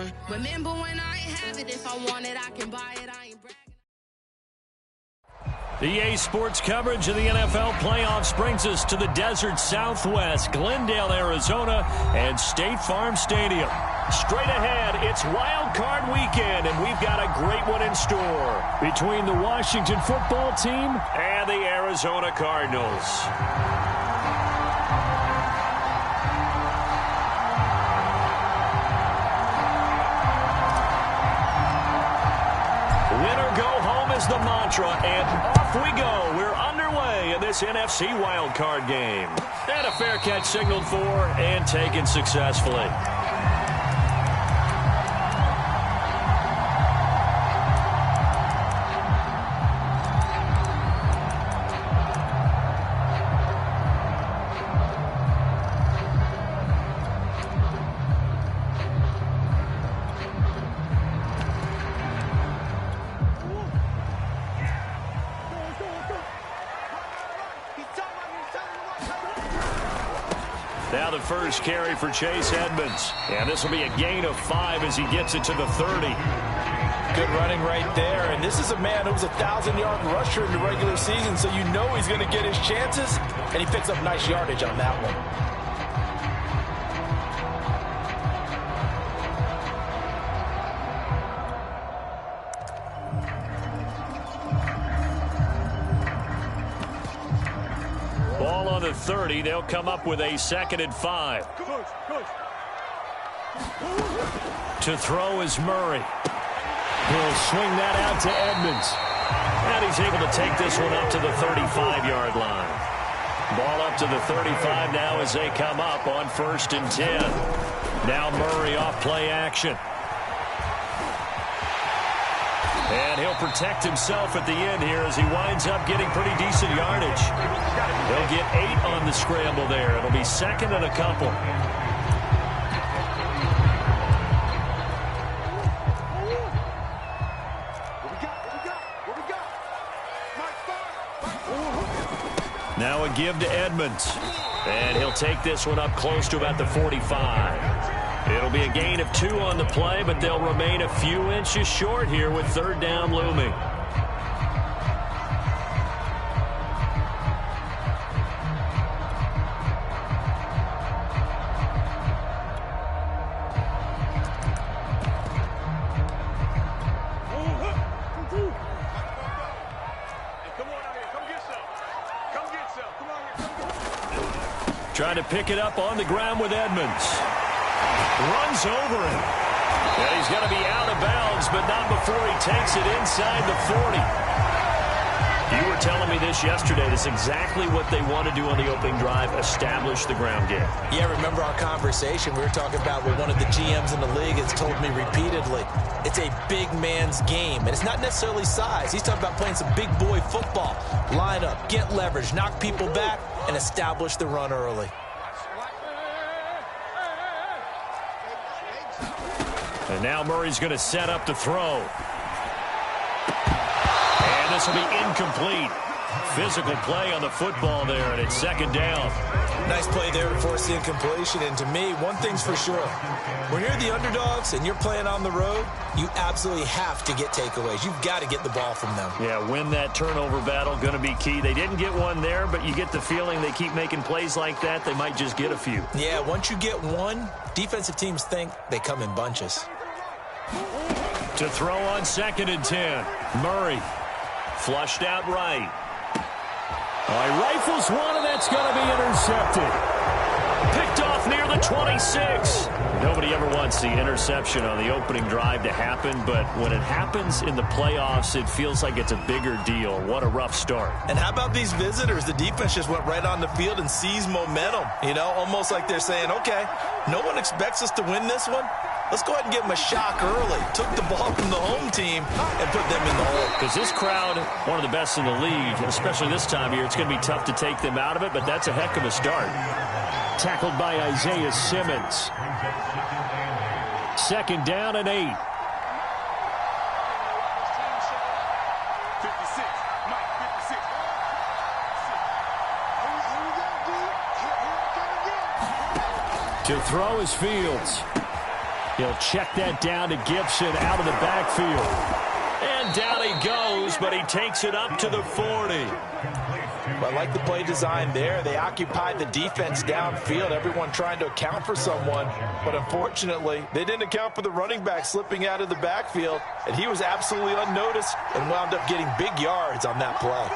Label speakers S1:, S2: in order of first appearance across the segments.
S1: on. Remember when I ain't have it, if I want it, I can buy it, I ain't bragging.
S2: EA Sports coverage of the NFL playoffs brings us to the desert Southwest, Glendale, Arizona, and State Farm Stadium. Straight ahead, it's Wild Card Weekend, and we've got a great one in store between the Washington football team and the Arizona Cardinals. Winner go home is the mantra, and off we go. We're underway in this NFC wildcard game. And a fair catch signaled for and taken successfully. Now the first carry for Chase Edmonds. And this will be a gain of 5 as he gets it to the 30.
S3: Good running right there. And this is a man who was a 1,000-yard rusher in the regular season, so you know he's going to get his chances. And he picks up nice yardage on that one.
S2: Ball on the 30. They'll come up with a 2nd and 5. To throw is Murray. He'll swing that out to Edmonds. And he's able to take this one up to the 35-yard line. Ball up to the 35 now as they come up on 1st and 10. Now Murray off play action. And he'll protect himself at the end here as he winds up getting pretty decent yardage. They'll get 8 on the scramble there. It'll be 2nd and a couple. Now a give to Edmonds. And he'll take this one up close to about the 45. It'll be a gain of 2 on the play, but they'll remain a few inches short here with 3rd down looming. Trying to pick it up on the ground with Edmonds. Runs over him. And he's going to be out of bounds, but not before he takes it inside the 40. You were telling me this yesterday. This is exactly what they want to do on the opening drive, establish the ground game.
S3: Yeah, remember our conversation? We were talking about what one of the GMs in the league has told me repeatedly. It's a big man's game, and it's not necessarily size. He's talking about playing some big boy football. Line up, get leverage, knock people back, and establish the run early.
S2: And now Murray's going to set up the throw. And this will be incomplete. Physical play on the football there, and it's 2nd down.
S3: Nice play there to force the incompletion. And to me, one thing's for sure. When you're the underdogs and you're playing on the road, you absolutely have to get takeaways. You've got to get the ball from them.
S2: Yeah, win that turnover battle, going to be key. They didn't get one there, but you get the feeling they keep making plays like that, they might just get a few.
S3: Yeah, once you get one, defensive teams think they come in bunches.
S2: To throw on 2nd and 10. Murray flushed out right. He rifles one, and that's going to be intercepted. Picked off near the 26. Nobody ever wants the interception on the opening drive to happen, but when it happens in the playoffs, it feels like it's a bigger deal. What a rough start.
S3: And how about these visitors? The defense just went right on the field and seized momentum. You know, almost like they're saying, okay, no one expects us to win this one. Let's go ahead and give them a shock early. Took the ball from the home team and put them in the hole.
S2: Because this crowd, one of the best in the league, especially this time of year, it's going to be tough to take them out of it, but that's a heck of a start. Tackled by Isaiah Simmons. 2nd down and 8. To throw is Fields. He'll check that down to Gibson out of the backfield. And down he goes, but he takes it up to the 40.
S3: I like the play design there. They occupied the defense downfield, everyone trying to account for someone. But unfortunately, they didn't account for the running back slipping out of the backfield, and he was absolutely unnoticed and wound up getting big yards on that play.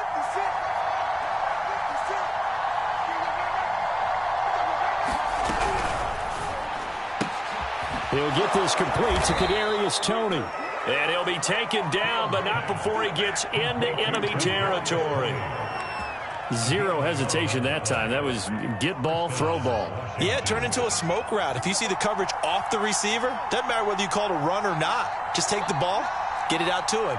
S2: He'll get this complete to Kadarius Toney. And he'll be taken down, but not before he gets into enemy territory. Zero hesitation that time. That was get ball, throw ball.
S3: Yeah, turn into a smoke route. If you see the coverage off the receiver, doesn't matter whether you call it a run or not. Just take the ball, get it out to him.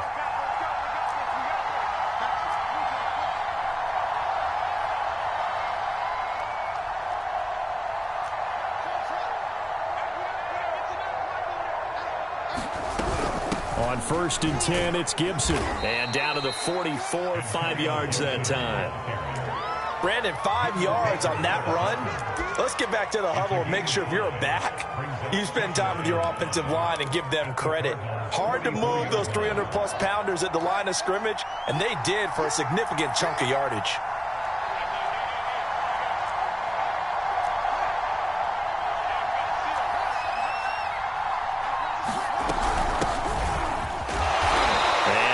S2: On 1st and 10, it's Gibson. And down to the 44, 5 yards that time.
S3: Brandon, 5 yards on that run. Let's get back to the huddle and make sure if you're a back, you spend time with your offensive line and give them credit. Hard to move those 300-plus pounders at the line of scrimmage, and they did for a significant chunk of yardage.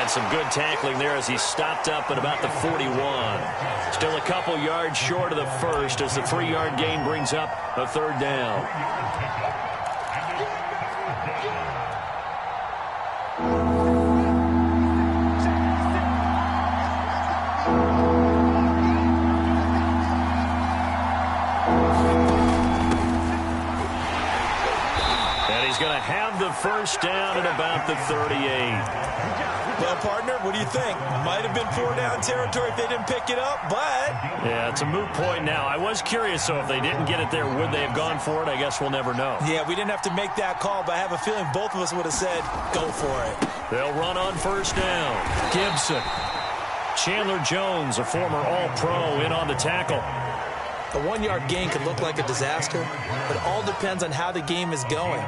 S2: Some good tackling there as he stopped up at about the 41. Still a couple yards short of the first as the 3-yard gain brings up a 3rd down. And he's going to have the 1st down at about the 38.
S3: Well, partner, what do you think? Might have been 4-down territory if they didn't pick it up, but...
S2: Yeah, it's a moot point now. I was curious, so if they didn't get it there, would they have gone for it? I guess we'll never know.
S3: Yeah, we didn't have to make that call, but I have a feeling both of us would have said, go for it.
S2: They'll run on 1st down. Gibson. Chandler Jones, a former All-Pro, in on the tackle.
S3: A 1-yard gain could look like a disaster, but it all depends on how the game is going.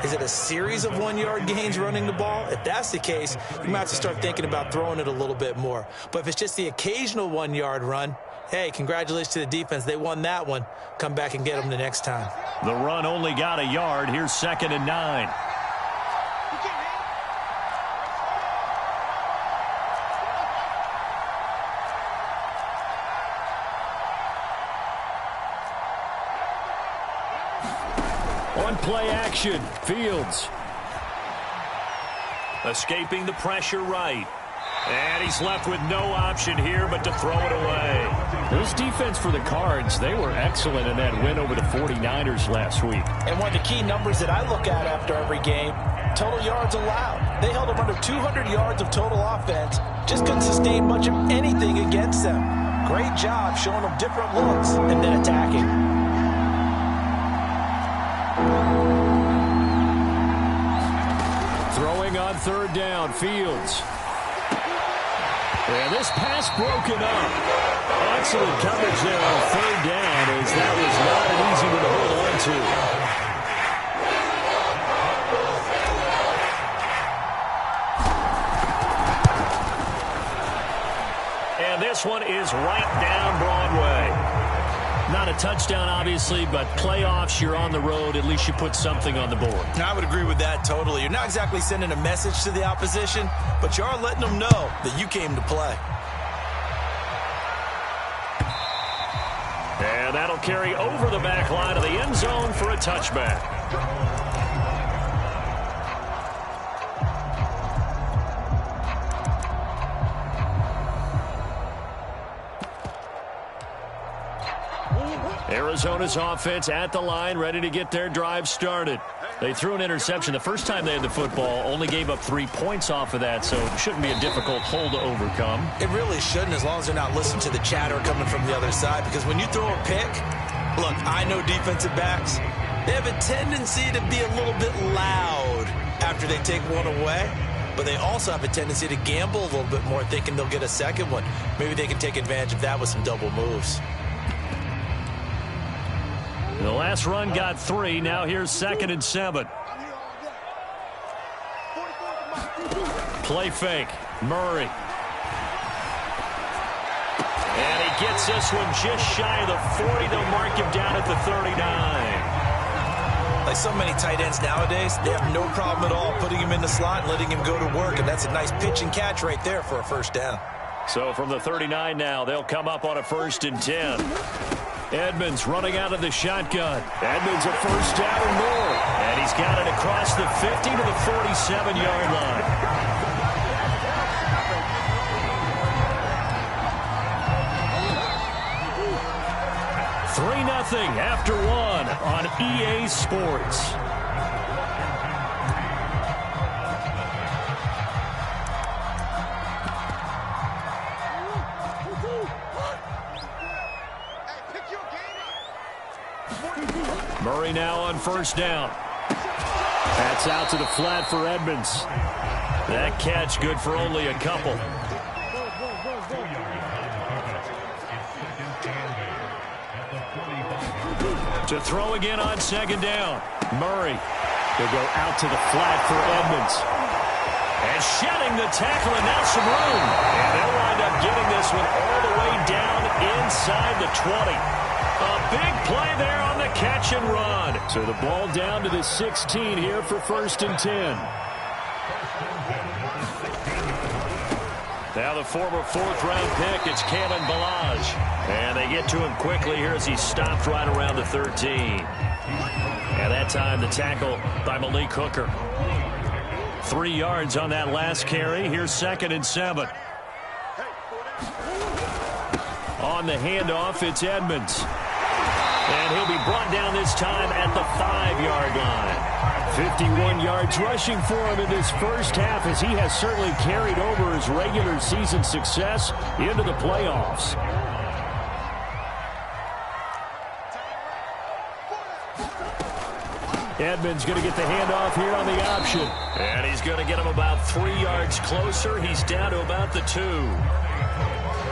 S3: Is it a series of 1-yard gains running the ball? If that's the case, you might have to start thinking about throwing it a little bit more. But if it's just the occasional 1-yard run, hey, congratulations to the defense. They won that one. Come back and get them the next time.
S2: The run only got a yard. Here's 2nd and 9. On play action, Fields. Escaping the pressure right. And he's left with no option here but to throw it away. This defense for the Cards, they were excellent in that win over the 49ers last week.
S3: And one of the key numbers that I look at after every game, total yards allowed. They held them under 200 yards of total offense. Just couldn't sustain much of anything against them. Great job showing them different looks and then attacking.
S2: Throwing on 3rd down, Fields. And this pass broken up. Excellent coverage there on 3rd down as that was not an easy one to hold on to. And this one is right down Broadway. Not a touchdown, obviously, but playoffs, you're on the road. At least you put something on the board.
S3: I would agree with that totally. You're not exactly sending a message to the opposition, but you are letting them know that you came to play.
S2: And that'll carry over the back line of the end zone for a touchback. Arizona's offense at the line, ready to get their drive started. They threw an interception the first time they had the football, only gave up 3 points off of that, so it shouldn't be a difficult hole to overcome.
S3: It really shouldn't, as long as they're not listening to the chatter coming from the other side, because when you throw a pick, look, I know defensive backs, they have a tendency to be a little bit loud after they take one away, but they also have a tendency to gamble a little bit more, thinking they'll get a second one. Maybe they can take advantage of that with some double moves.
S2: The last run got 3. Now here's 2nd and 7. Play fake. Murray. And he gets this one just shy of the 40. They'll mark him down at the 39.
S3: Like so many tight ends nowadays, they have no problem at all putting him in the slot and letting him go to work. And that's a nice pitch and catch right there for a first down.
S2: So from the 39 now, they'll come up on a 1st and 10. Edmonds running out of the shotgun. Edmonds a first down and more. And he's got it across the 50 to the 47-yard line. 3-0 after 1 on EA Sports. Murray now on 1st down. That's out to the flat for Edmonds. That catch good for only a couple. To throw again on 2nd down. Murray will go out to the flat for Edmonds. And shedding the tackle, and now some room. And they'll wind up getting this one all the way down inside the 20. A big play there on the catch and run. So the ball down to the 16 here for 1st and 10. Now the former 4th-round pick, it's Kalen Ballage. And they get to him quickly here as he stopped right around the 13. And that time the tackle by Malik Hooker. 3 yards on that last carry. Here's 2nd and 7. On the handoff, it's Edmonds. And he'll be brought down this time at the 5-yard line. 51 yards rushing for him in this first half, as he has certainly carried over his regular season success into the playoffs. Edmonds going to get the handoff here on the option. And he's going to get him about 3 yards closer. He's down to about the 2.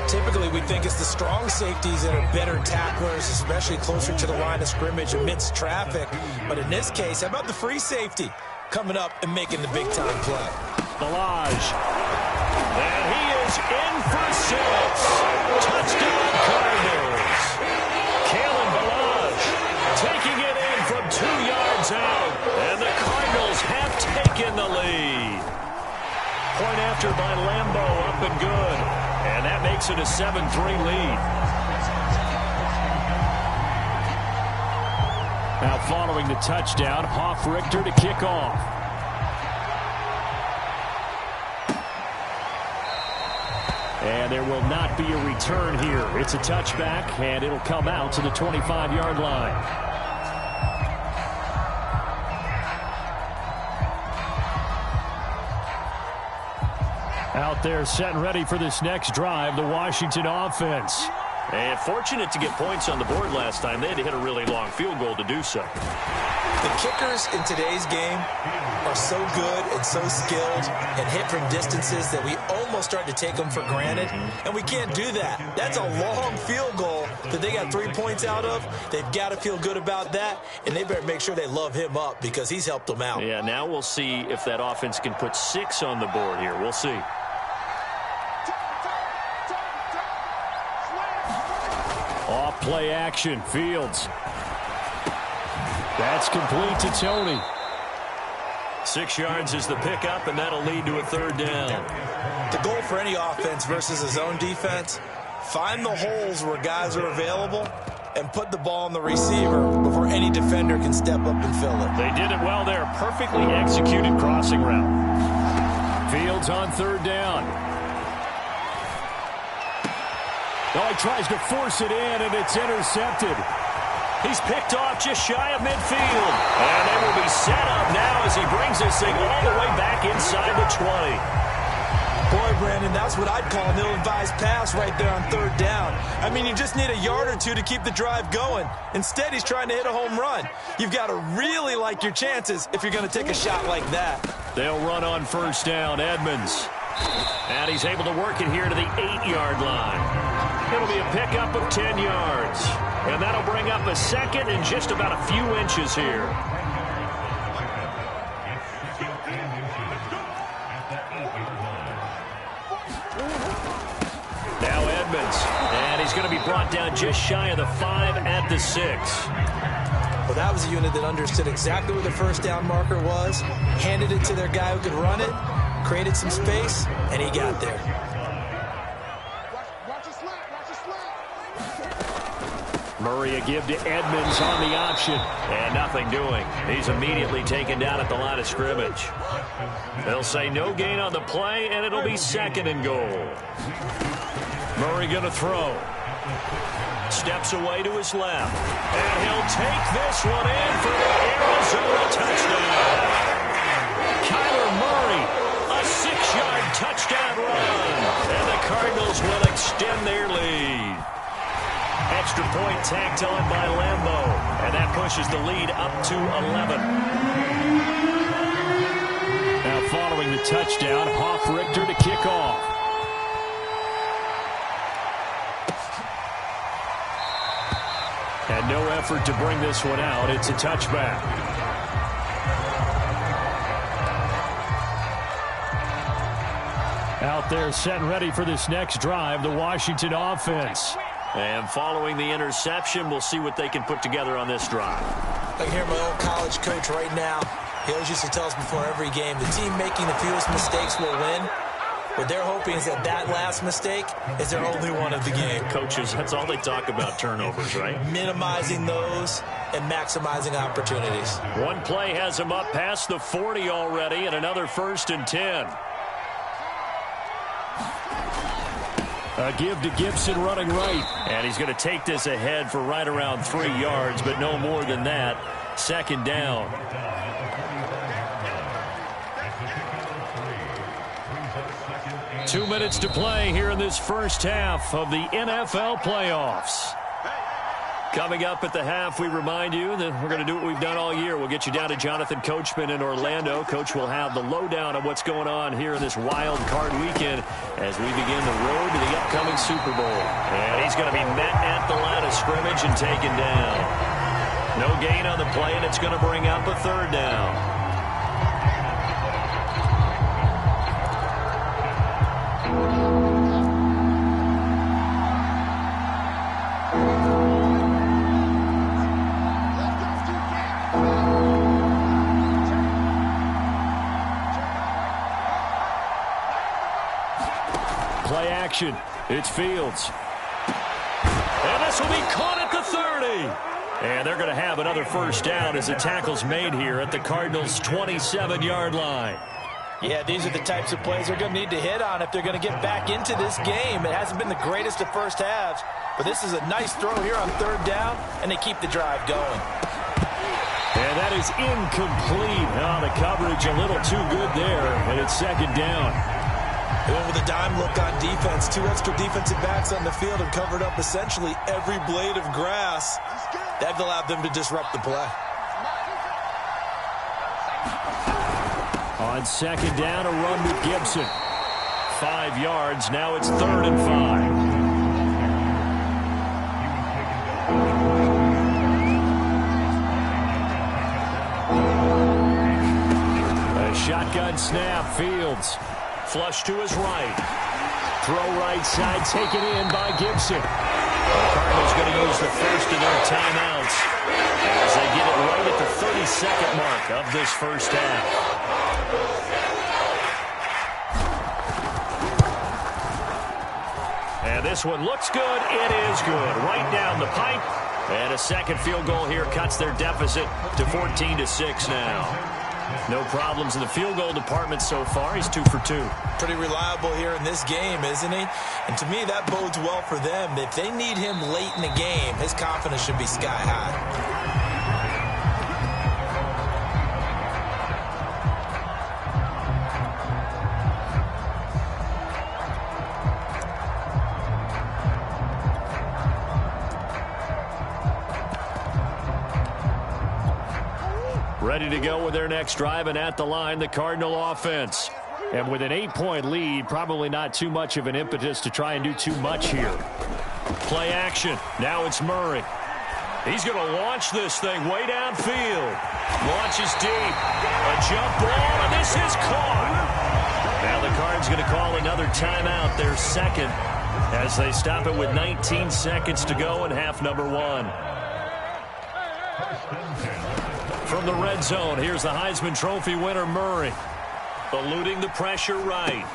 S3: Typically, we think it's the strong safeties that are better tacklers, especially closer to the line of scrimmage amidst traffic. But in this case, how about the free safety coming up and making the big-time play?
S2: Ballage. And he is in for 6. Touchdown, Cardinals. Kalen Ballage taking it in from 2 yards out. And the Cardinals have taken the lead. Point after by Lambeau, up and good. And that makes it a 7-3 lead. Now following the touchdown, Hofrichter to kick off. And there will not be a return here. It's a touchback, and it'll come out to the 25-yard line. Out there set and ready for this next drive, the Washington offense. And fortunate to get points on the board last time. They had to hit a really long field goal to do so.
S3: The kickers in today's game are so good and so skilled and hit from distances that we almost start to take them for granted. And we can't do that. That's a long field goal that they got 3 points out of. They've got to feel good about that, and they better make sure they love him up because he's helped them out.
S2: Yeah, now we'll see if that offense can put 6 on the board here. We'll see. Off play action, Fields. That's complete to Tony. 6 yards is the pickup, and that'll lead to a 3rd down.
S3: The goal for any offense versus a zone defense, find the holes where guys are available and put the ball on the receiver before any defender can step up and fill it.
S2: They did it well there. Perfectly executed crossing route. Fields on 3rd down. Oh, he tries to force it in, and it's intercepted. He's picked off just shy of midfield. And they will be set up now as he brings this thing all the way back inside the 20.
S3: Boy, Brandon, that's what I'd call an ill-advised pass right there on 3rd down. I mean, you just need a yard or two to keep the drive going. Instead, he's trying to hit a home run. You've got to really like your chances if you're going to take a shot like that.
S2: They'll run on 1st down, Edmonds. And he's able to work it here to the 8-yard line. It'll be a pickup of 10 yards. And that'll bring up a 2nd and just about a few inches here. Now Edmonds, and he's going to be brought down just shy of the 5 at the 6.
S3: Well, that was a unit that understood exactly where the first down marker was, handed it to their guy who could run it, created some space, and he got there.
S2: Murray a give to Edmonds on the option, and nothing doing. He's immediately taken down at the line of scrimmage. They'll say no gain on the play, and it'll be 2nd and goal. Murray going to throw. Steps away to his left, and he'll take this one in for the Arizona touchdown. Kyler Murray, a 6-yard touchdown run, and the Cardinals will extend their lead. Extra point tacked on by Lambeau, and that pushes the lead up to 11. Now following the touchdown, Hofrichter to kick off. And no effort to bring this one out. It's a touchback. Out there set and ready for this next drive, the Washington offense. And following the interception, we'll see what they can put together on this drive.
S3: I can hear my old college coach right now. He always used to tell us before every game, the team making the fewest mistakes will win. What they're hoping is that that last mistake is their only one of the game.
S2: Coaches, that's all they talk about, turnovers, right?
S3: Minimizing those and maximizing opportunities.
S2: One play has him up past the 40 already, and another 1st and 10. A give to Gibson running right. And he's going to take this ahead for right around 3 yards, but no more than that. 2nd down. Two minutes to play here in this first half of the NFL playoffs. Coming up at the half, we remind you that we're going to do what we've done all year. We'll get you down to Jonathan Coachman in Orlando. Coach will have the lowdown of what's going on here in this wild card weekend as we begin the road to the upcoming Super Bowl. And he's going to be met at the line of scrimmage and taken down. No gain on the play, and it's going to bring up a 3rd down. Play action. It's Fields. And this will be caught at the 30. And they're going to have another 1st down as the tackle's made here at the Cardinals' 27-yard line.
S3: Yeah, these are the types of plays they're going to need to hit on if they're going to get back into this game. It hasn't been the greatest of first halves, but this is a nice throw here on 3rd down, and they keep the drive going.
S2: And that is incomplete. Oh, the coverage a little too good there, and it's 2nd down.
S3: They went with a dime look on defense. 2 extra defensive backs on the field and covered up essentially every blade of grass. That allowed them to disrupt the play.
S2: On 2nd down, a run with Gibson. 5 yards. Now it's 3rd and 5. A shotgun snap. Fields. Flush to his right. Throw right side taken in by Gibson. The Cardinals going to use the first of their timeouts as they get it right at the 32nd mark of this first half. And this one looks good. It is good. Right down the pipe. And a 2nd field goal here cuts their deficit to 14-6 now. No problems in the field goal department so far. He's 2 for 2.
S3: Pretty reliable here in this game, isn't he? And to me, that bodes well for them. If they need him late in the game, his confidence should be sky high.
S2: Ready to go with their next drive, and at the line, the Cardinal offense. And with an 8-point lead, probably not too much of an impetus to try and do too much here. Play action. Now it's Murray. He's going to launch this thing way downfield. Launches deep. A jump ball, and this is caught. going to call another timeout, their second, as they stop it with 19 seconds to go in half number one. From the red zone, here's the Heisman Trophy winner, Murray. Eluding the pressure right.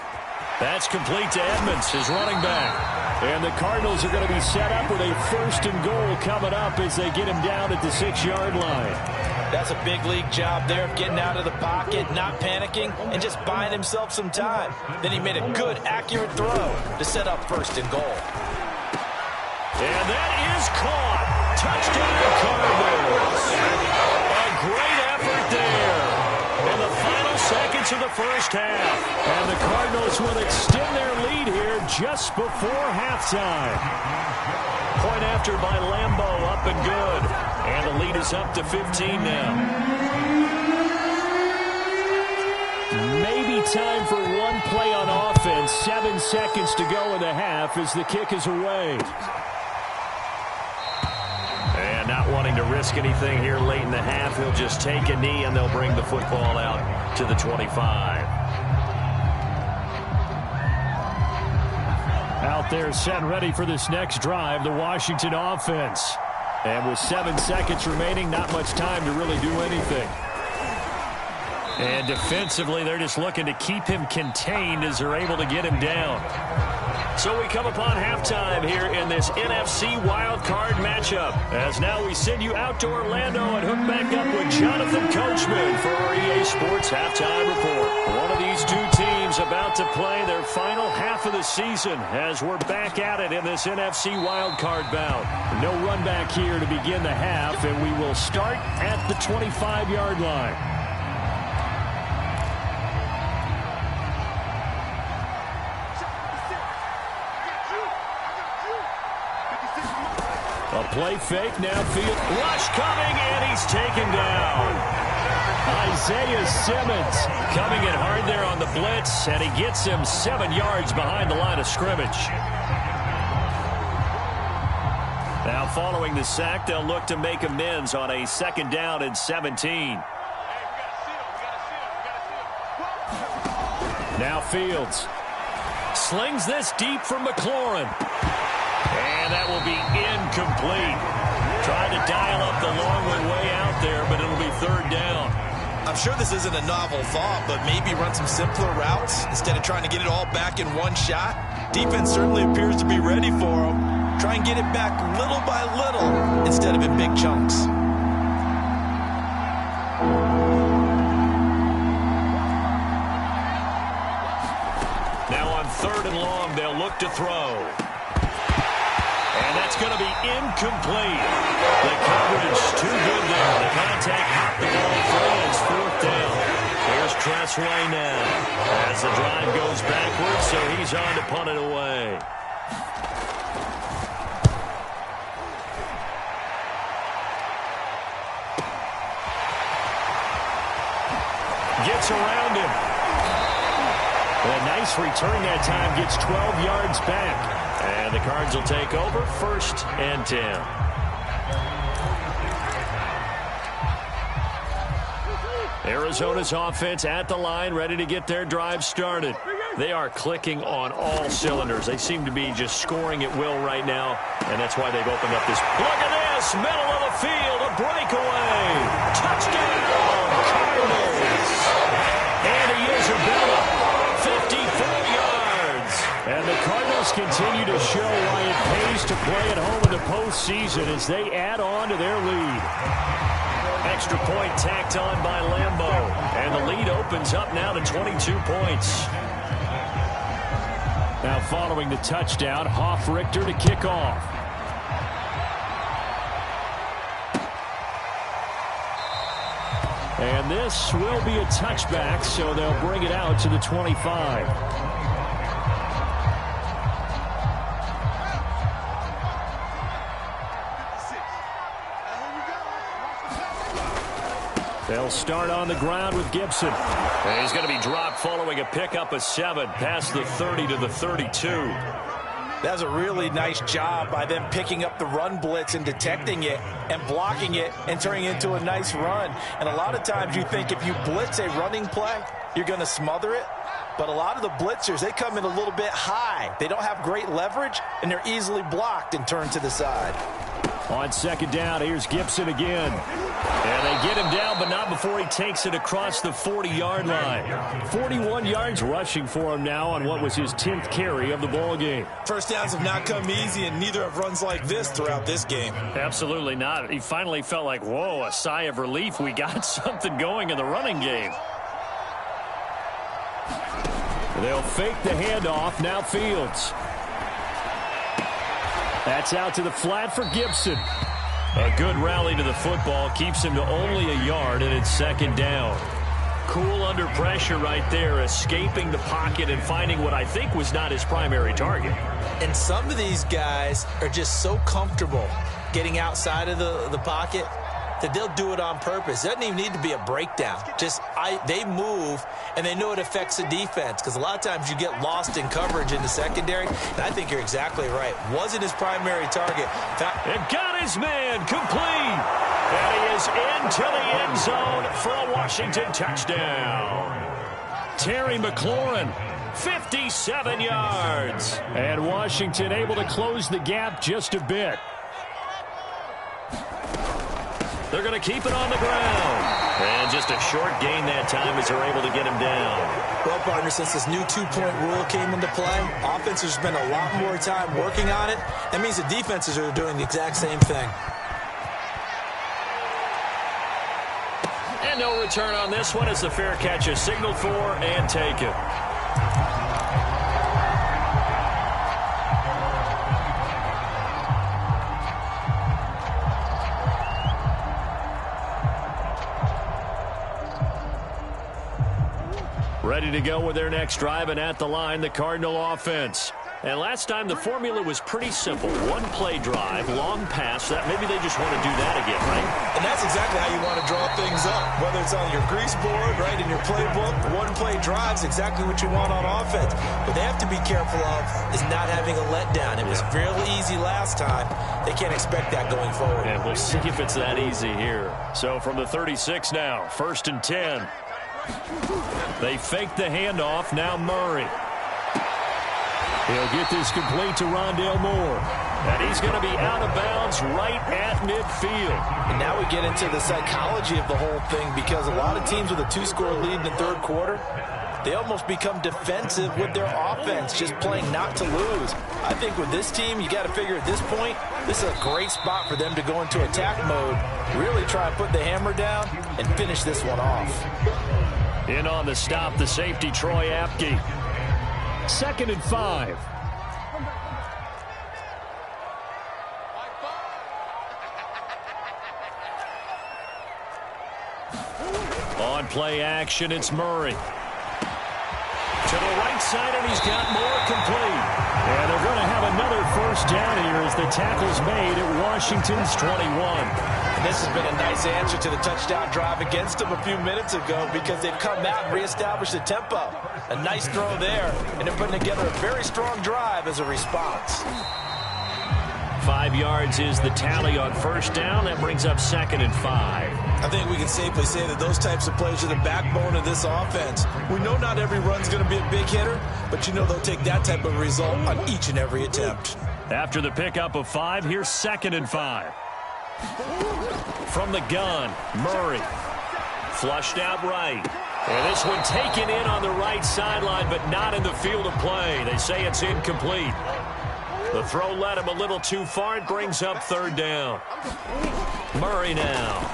S2: That's complete to Edmonds, his running back. And the Cardinals are going to be set up with a 1st and goal coming up as they get him down at the 6-yard line.
S3: That's a big league job there of getting out of the pocket, not panicking, and just buying himself some time. Then he made a good, accurate throw to set up 1st and goal.
S2: And that is caught. Touchdown, Cardinals. A great effort there in the final seconds of the first half. And the Cardinals will extend their lead here just before halftime. Point after by Lambeau, up and good. And the lead is up to 15 now. Maybe time for one play on offense. 7 seconds to go in the half as the kick is away. And not wanting to risk anything here late in the half, he'll just take a knee and they'll bring the football out to the 25. Out there set and ready for this next drive, the Washington offense. And with 7 seconds remaining, not much time to really do anything. And defensively, they're just looking to keep him contained as they're able to get him down. So we come upon halftime here in this NFC wildcard matchup. As now we send you out to Orlando and hook back up with Jonathan Coachman for our EA Sports Halftime Report. One of these two teams about to play their final half of the season as we're back at it in this NFC wildcard bout. No run back here to begin the half, and we will start at the 25-yard line. A play fake, now field. Rush coming, and he's taken down. Isaiah Simmons coming in hard there on the blitz, and he gets him 7 yards behind the line of scrimmage. Now following the sack, they'll look to make amends on a 2nd down and 17. Now Fields slings this deep from McLaurin. And that will be incomplete. Trying to dial up the long way out there, but it'll be 3rd down.
S3: I'm sure this isn't a novel thought, but maybe run some simpler routes instead of trying to get it all back in one shot. Defense certainly appears to be ready for him. Try and get it back little by little instead of in big chunks.
S2: Now on 3rd and long, they'll look to throw. And that's going to be incomplete. The coverage too good there. The contact knocked the ball free. It's 4th down. Here's Tressway now as the drive goes backwards, so he's on to punt it away. Gets around him. A nice return that time. Gets 12 yards back. And the Cards will take over 1st and 10. Arizona's offense at the line, ready to get their drive started. They are clicking on all cylinders. They seem to be just scoring at will right now, and that's why they've opened up this. Look at this, middle of the field, a breakaway. Touchdown, Cardinals. Andy Isabella, 54 yards. And the Cardinals continue to show why it pays to play at home in the postseason as they add on to their lead. Extra point tacked on by Lambeau. And the lead opens up now to 22 points. Now following the touchdown, Hoff-Richter to kick off. And this will be a touchback, so they'll bring it out to the 25. They'll start on the ground with Gibson. And he's going to be dropped following a pickup of 7 past the 30 to the 32.
S3: That was a really nice job by them picking up the run blitz and detecting it and blocking it and turning it into a nice run. And a lot of times you think if you blitz a running play, you're going to smother it. But a lot of the blitzers, they come in a little bit high. They don't have great leverage, and they're easily blocked and turned to the side.
S2: On second down, here's Gibson again. And they get him down, but not before he takes it across the 40-yard line. 41 yards rushing for him now on what was his 10th carry of the ball game.
S3: First downs have not come easy, and neither have runs like this throughout this game.
S2: Absolutely not. He finally felt like, whoa, a sigh of relief. We got something going in the running game. They'll fake the handoff. Now Fields. That's out to the flat for Gibson. A good rally to the football keeps him to only a yard, and it's second down. Cool under pressure right there, escaping the pocket and finding what I think was not his primary target.
S3: And some of these guys are just so comfortable getting outside of the pocket that they'll do it on purpose. It doesn't even need to be a breakdown. They move, and they know it affects the defense, because a lot of times you get lost in coverage in the secondary, and I think you're exactly right. Wasn't his primary target.
S2: And got his man complete. And he is into the end zone for a Washington touchdown. Terry McLaurin, 57 yards. And Washington able to close the gap just a bit. They're going to keep it on the ground. And just a short gain that time as they're able to get him down.
S3: Well, partner, since this new two-point rule came into play, offenses spend a lot more time working on it. That means the defenses are doing the exact same thing.
S2: And no return on this one as the fair catch is signaled for and taken. Ready to go with their next drive, and at the line, the Cardinal offense. And last time, the formula was pretty simple. One-play drive, long pass. That maybe they just want to do that again, right?
S3: And that's exactly how you want to draw things up. Whether it's on your grease board, right, in your playbook, one-play drive's exactly what you want on offense. What they have to be careful of is not having a letdown. It was fairly easy last time. They can't expect that going forward.
S2: And we'll see if it's that easy here. So from the 36 now, 1st and 10. They fake the handoff. Now Murray. He'll get this complete to Rondale Moore. And he's going to be out of bounds right at midfield.
S3: And now we get into the psychology of the whole thing, because a lot of teams with a two-score lead in the third quarter, they almost become defensive with their offense, just playing not to lose. I think with this team, you got to figure at this point, this is a great spot for them to go into attack mode, really try and put the hammer down and finish this one off.
S2: In on the stop, the safety, Troy Apke. 2nd and 5. On play action, it's Murray. To the right side, and he's got more complete. And they're going to have another first down here as the tackle's made at Washington's 21.
S3: And this has been a nice answer to the touchdown drive against them a few minutes ago, because they've come out and reestablished the tempo. A nice throw there, and they're putting together a very strong drive as a response.
S2: 5 yards is the tally on first down. That brings up 2nd and 5.
S3: I think we can safely say that those types of plays are the backbone of this offense. We know not every run's going to be a big hitter, but you know they'll take that type of result on each and every attempt.
S2: After the pickup of 5, here's 2nd and 5. From the gun, Murray. Flushed out right. And this one taken in on the right sideline, but not in the field of play. They say it's incomplete. The throw led him a little too far. It brings up 3rd down. Murray now.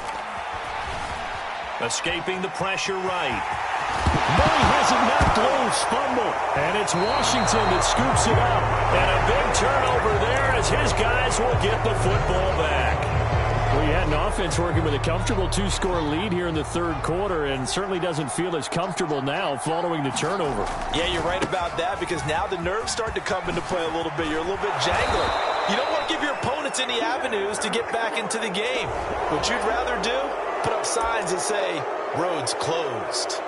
S2: Escaping the pressure right. Murray has it knocked loose. Fumble. And it's Washington that scoops it up. And a big turnover there as his guys will get the football back. Well, you had an offense working with a comfortable 2-score lead here in the third quarter, and certainly doesn't feel as comfortable now following the turnover.
S3: Yeah, you're right about that, because now the nerves start to come into play a little bit. You're a little bit jangling. You don't want to give your opponents any avenues to get back into the game. What you'd rather do, put up signs that say, roads closed.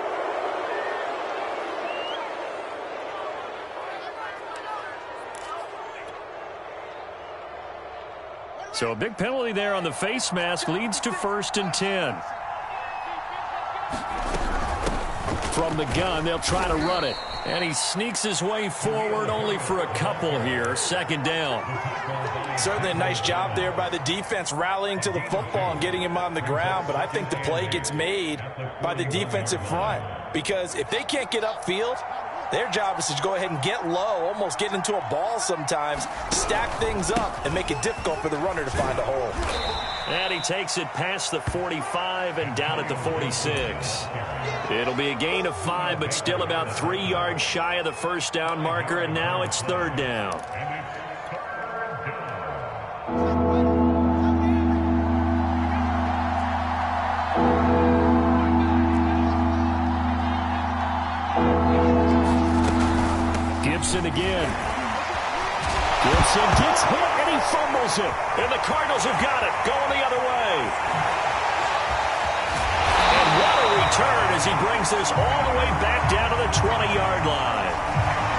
S2: So a big penalty there on the face mask leads to 1st and 10. From the gun, they'll try to run it. And he sneaks his way forward only for a couple here. Second down.
S3: Certainly a nice job there by the defense rallying to the football and getting him on the ground. But I think the play gets made by the defensive front. Because if they can't get upfield, their job is to go ahead and get low, almost get into a ball sometimes, stack things up, and make it difficult for the runner to find a hole.
S2: And he takes it past the 45 and down at the 46. It'll be a gain of 5, but still about 3 yards shy of the first down marker, and now it's third down. Gibson again. Gibson gets hit and he fumbles it. And the Cardinals have got it. Going the other way. And what a return as he brings this all the way back down to the 20-yard line.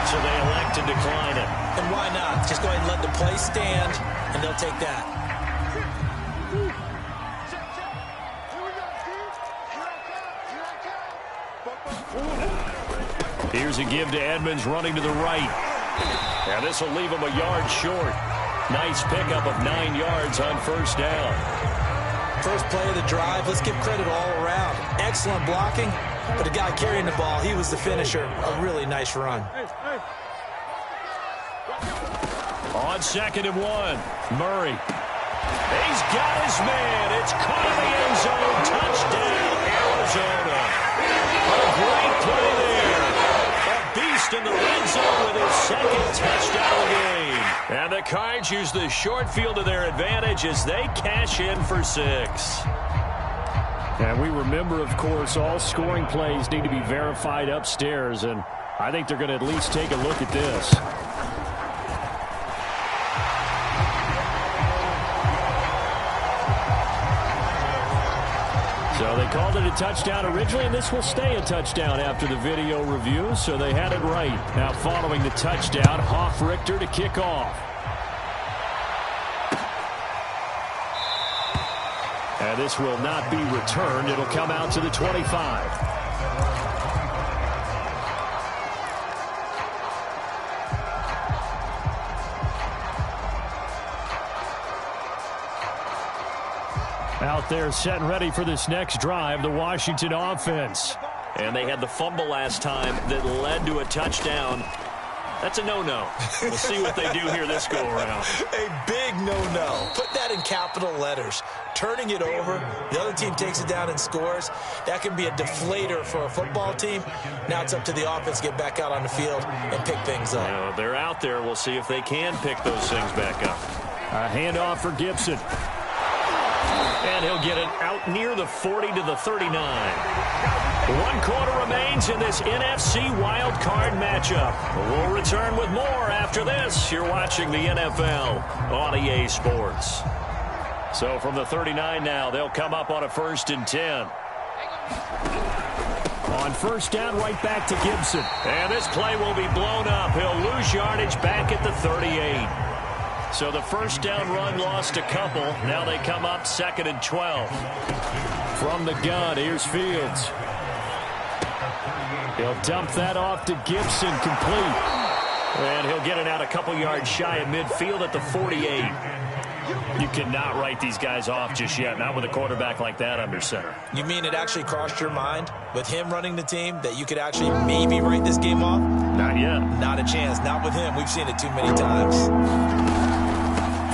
S2: So they elect to decline it.
S3: And why not? Just go ahead and let the play stand, and they'll take that.
S2: Here's a give to Edmonds running to the right. And this will leave him a yard short. Nice pickup of 9 yards on first down.
S3: First play of the drive, let's give credit all around. Excellent blocking, but the guy carrying the ball, he was the finisher. A really nice run.
S2: On 2nd and 1, Murray. He's got his man. It's caught in the end zone. Touchdown, Arizona. A great play there. Beast in the red zone with his second touchdown of the game. And the Cards use the short field to their advantage as they cash in for 6. And we remember, of course, all scoring plays need to be verified upstairs, and I think they're going to at least take a look at this. So they called it a touchdown originally, and this will stay a touchdown after the video review, so they had it right. Now following the touchdown, Hofrichter to kick off. And this will not be returned. It'll come out to the 25. Out there set and ready for this next drive, the Washington offense. And they had the fumble last time that led to a touchdown. That's a no-no. We'll see what they do here this go-around.
S3: A big no-no. Put that in capital letters. Turning it over, the other team takes it down and scores. That can be a deflator for a football team. Now it's up to the offense to get back out on the field and pick things up.
S2: Now, they're out there. We'll see if they can pick those things back up. A handoff for Gibson. And he'll get it out near the 40 to the 39. 1 quarter remains in this NFC Wild Card matchup. We'll return with more after this. You're watching the NFL on EA Sports. So from the 39 now, they'll come up on a 1st and 10. On first down, right back to Gibson. And this play will be blown up. He'll lose yardage back at the 38. So the first down run lost a couple. Now they come up 2nd and 12. From the gun, here's Fields. He'll dump that off to Gibson, complete. And he'll get it out a couple yards shy of midfield at the 48. You cannot write these guys off just yet, not with a quarterback like that under center.
S3: You mean it actually crossed your mind with him running the team that you could actually maybe write this game off?
S2: Not yet.
S3: Not a chance. Not with him. We've seen it too many times.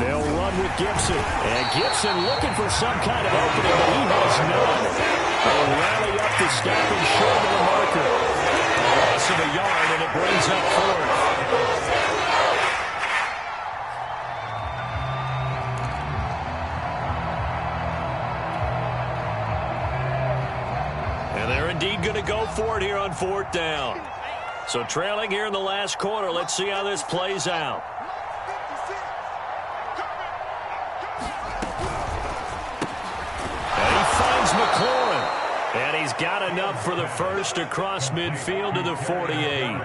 S2: They'll run with Gibson. And Gibson looking for some kind of opening, but he has none. They'll rally up to stop him short of the marker. A loss of a yard, and it brings up 4th. And they're indeed going to go for it here on 4th down. So trailing here in the last quarter, let's see how this plays out. McLaurin, and he's got enough for the first across midfield to the 48.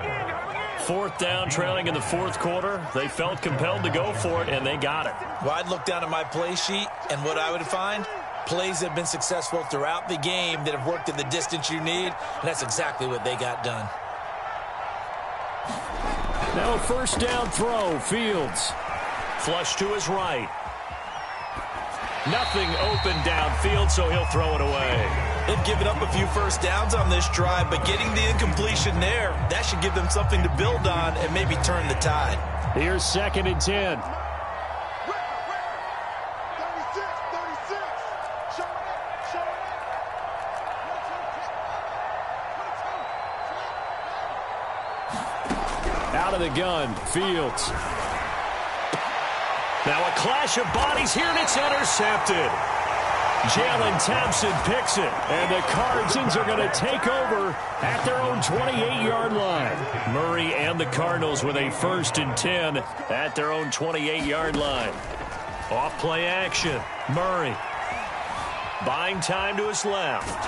S2: 4th down, trailing in the 4th quarter. They felt compelled to go for it, and they got it.
S3: Well, I'd look down at my play sheet, and what I would find, plays that have been successful throughout the game that have worked at the distance you need, and that's exactly what they got done.
S2: Now a first down throw, Fields. Flush to his right. Nothing open downfield, so he'll throw it away.
S3: They've given up a few first downs on this drive, but getting the incompletion there, that should give them something to build on and maybe turn the tide.
S2: Here's 2nd and 10. Out of the gun, Fields. Now a clash of bodies here, and it's intercepted. Jalen Thompson picks it, and the Cardinals are going to take over at their own 28-yard line. Murray and the Cardinals with a 1st and 10 at their own 28-yard line. Off play action. Murray buying time to his left.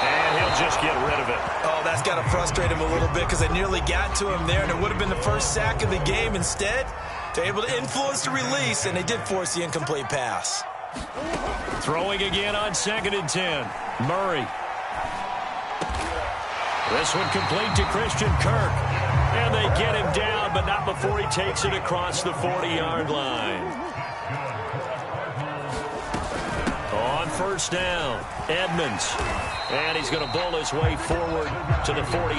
S2: And he'll just get rid of it.
S3: Oh, that's got to frustrate him a little bit because they nearly got to him there, and it would have been the first sack of the game. Instead, they're able to influence the release, and they did force the incomplete pass.
S2: Throwing again on 2nd and 10. Murray. This one complete to Christian Kirk. And they get him down, but not before he takes it across the 40-yard line. On first down, Edmonds. And he's going to bowl his way forward to the 48.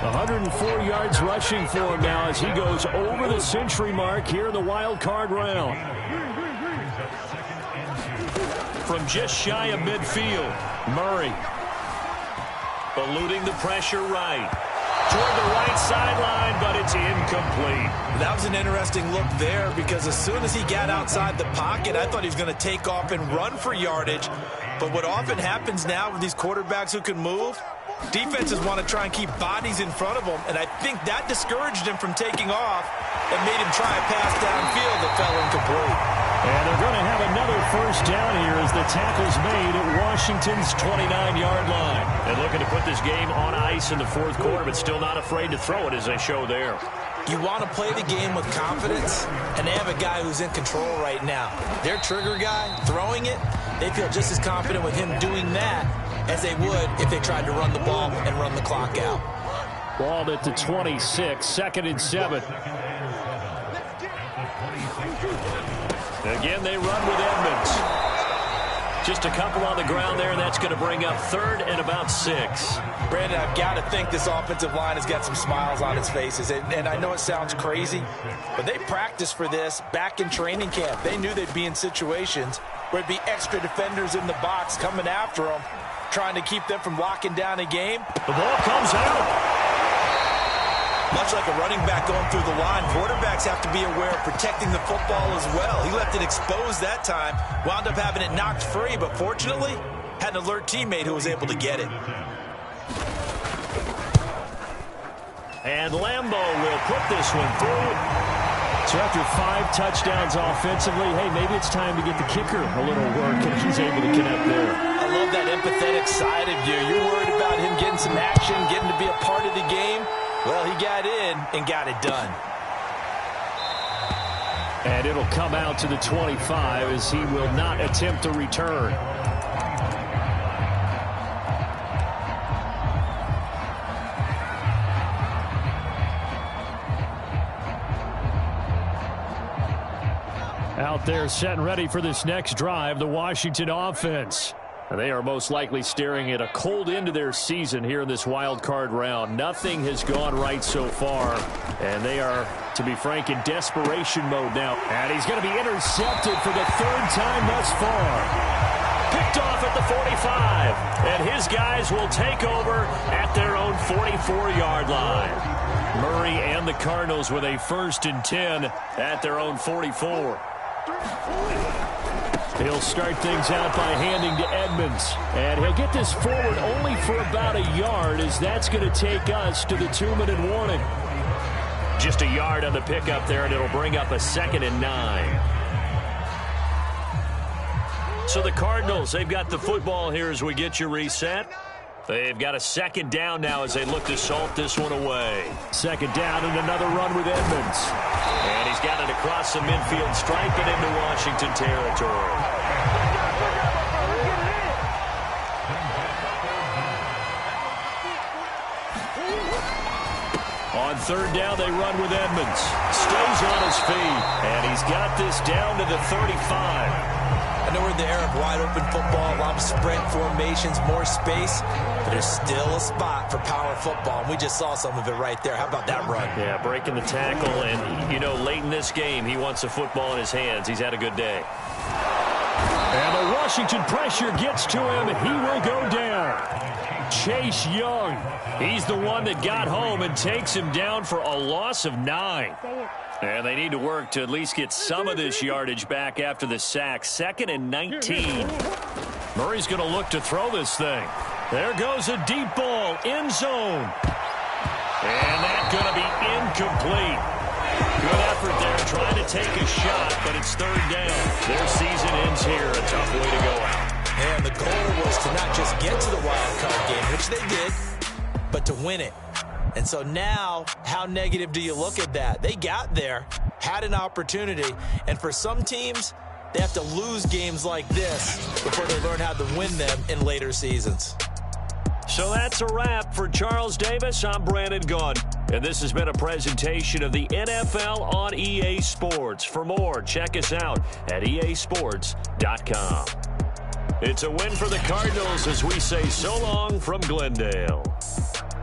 S2: 104 yards rushing for him now as he goes over the century mark here in the wild card round. From just shy of midfield, Murray eluding the pressure right. Toward the right sideline, but it's incomplete.
S3: That was an interesting look there because as soon as he got outside the pocket, I thought he was going to take off and run for yardage. But what often happens now with these quarterbacks who can move, defenses want to try and keep bodies in front of them, and I think that discouraged him from taking off and made him try a pass downfield that fell incomplete.
S2: And they're going to have another first down here as the tackle's made at Washington's 29-yard line. And looking to put this game on ice in the 4th quarter, but still not afraid to throw it as they show there.
S3: You want to play the game with confidence, and they have a guy who's in control right now. Their trigger guy, throwing it, they feel just as confident with him doing that as they would if they tried to run the ball and run the clock out.
S2: Ball at the 26, 2nd and 7. Again, they run with Edmonds. Just a couple on the ground there, and that's going to bring up 3rd and about 6.
S3: Brandon, I've got to think this offensive line has got some smiles on its faces. And I know it sounds crazy, but they practiced for this back in training camp. They knew they'd be in situations where it'd be extra defenders in the box coming after them, trying to keep them from locking down a game.
S2: The ball comes out.
S3: Much like a running back going through the line, quarterbacks have to be aware of protecting the football as well. He left it exposed that time, wound up having it knocked free, but fortunately, had an alert teammate who was able to get it.
S2: And Lambeau will put this one through. So after 5 touchdowns offensively, hey, maybe it's time to get the kicker a little work, and he's able to connect there.
S3: I love that empathetic side of you. You're worried about him getting some action, getting to be a part of the game. Well, he got in and got it done.
S2: And it'll come out to the 25 as he will not attempt to return. Out there set and ready for this next drive, the Washington offense. They are most likely staring at a cold end to their season here in this wild card round. Nothing has gone right so far, and they are, to be frank, in desperation mode now. And he's going to be intercepted for the 3rd time thus far. Picked off at the 45, and his guys will take over at their own 44-yard line. Murray and the Cardinals with a 1st and 10 at their own 44. He'll start things out by handing to Edmonds. And he'll get this forward only for about a yard, as that's going to take us to the 2-minute warning. Just a yard on the pickup there, and it'll bring up a 2nd and 9. So the Cardinals, they've got the football here as we get you reset. They've got a 2nd down now as they look to salt this one away. 2nd down and another run with Edmonds. And he's got it across the midfield stripe and into Washington territory. On third down, they run with Edmonds. Stays on his feet, and he's got this down to the 35.
S3: I know we're in the era of wide-open football, a lot of sprint formations, more space, but there's still a spot for power football, and we just saw some of it right there. How about that run?
S2: Yeah, breaking the tackle, and, you know, late in this game, he wants the football in his hands. He's had a good day. And the Washington pressure gets to him, and he will go down. Chase Young, he's the one that got home and takes him down for a loss of 9. And they need to work to at least get some of this yardage back after the sack. 2nd and 19. Murray's going to look to throw this thing. There goes a deep ball, end zone. And that's going to be incomplete. Good effort there, trying to take a shot, but it's third down. Their season ends here, a tough way to go out.
S3: And the goal was to not just get to the wild card game, which they did, but to win it. And so now, how negative do you look at that? They got there, had an opportunity, and for some teams, they have to lose games like this before they learn how to win them in later seasons.
S2: So that's a wrap for Charles Davis. I'm Brandon Gunn, and this has been a presentation of the NFL on EA Sports. For more, check us out at easports.com. It's a win for the Cardinals as we say so long from Glendale.